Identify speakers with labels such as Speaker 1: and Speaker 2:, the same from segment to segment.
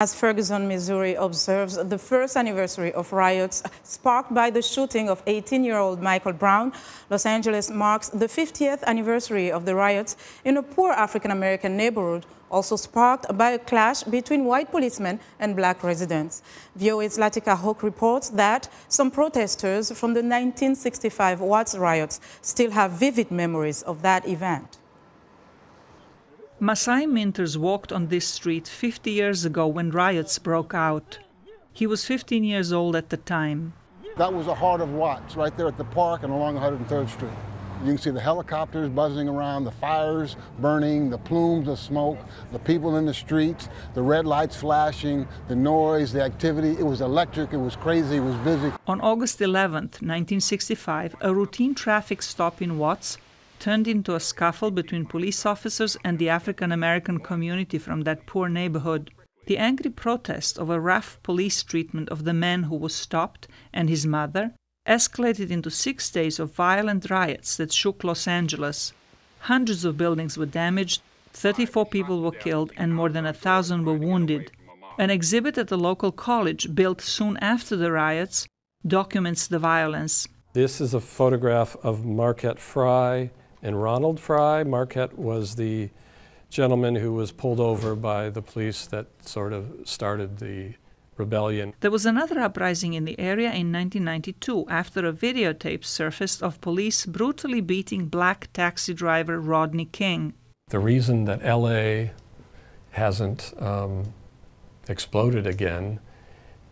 Speaker 1: As Ferguson, Missouri observes the first anniversary of riots sparked by the shooting of 18-year-old Michael Brown, Los Angeles marks the 50th anniversary of the riots in a poor African-American neighborhood, also sparked by a clash between white policemen and black residents. VOA's Zlatica Hoke reports that some protesters from the 1965 Watts riots still have vivid memories of that event.
Speaker 2: Masai Minters walked on this street 50 years ago when riots broke out. He was 15 years old at the time.
Speaker 3: That was the heart of Watts, right there at the park and along 103rd Street. You can see the helicopters buzzing around, the fires burning, the plumes of smoke, the people in the streets, the red lights flashing, the noise, the activity. It was electric, it was crazy, it was busy.
Speaker 2: On August 11th, 1965, a routine traffic stop in Watts turned into a scuffle between police officers and the African-American community from that poor neighborhood. The angry protest over rough police treatment of the man who was stopped and his mother escalated into 6 days of violent riots that shook Los Angeles. Hundreds of buildings were damaged, 34 people were killed, and more than 1,000 were wounded. An exhibit at the local college, built soon after the riots, documents the violence.
Speaker 4: This is a photograph of Marquette Fry and Ronald Fry. Marquette was the gentleman who was pulled over by the police that sort of started the rebellion.
Speaker 2: There was another uprising in the area in 1992 after a videotape surfaced of police brutally beating black taxi driver Rodney King.
Speaker 4: The reason that LA hasn't exploded again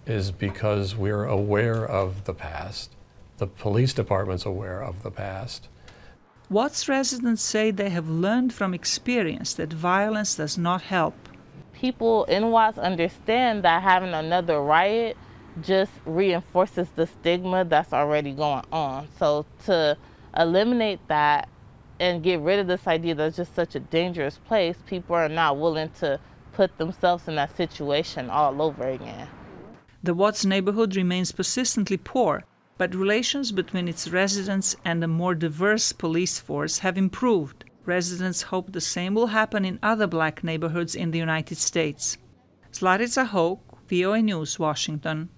Speaker 4: is because we're aware of the past. The police department's aware of the past.
Speaker 2: Watts residents say they have learned from experience that violence does not help.
Speaker 5: People in Watts understand that having another riot just reinforces the stigma that's already going on. So to eliminate that and get rid of this idea that's just such a dangerous place, people are not willing to put themselves in that situation all over again.
Speaker 2: The Watts neighborhood remains persistently poor, but relations between its residents and a more diverse police force have improved. Residents hope the same will happen in other black neighborhoods in the United States. Zlatica Hoke, VOA News, Washington.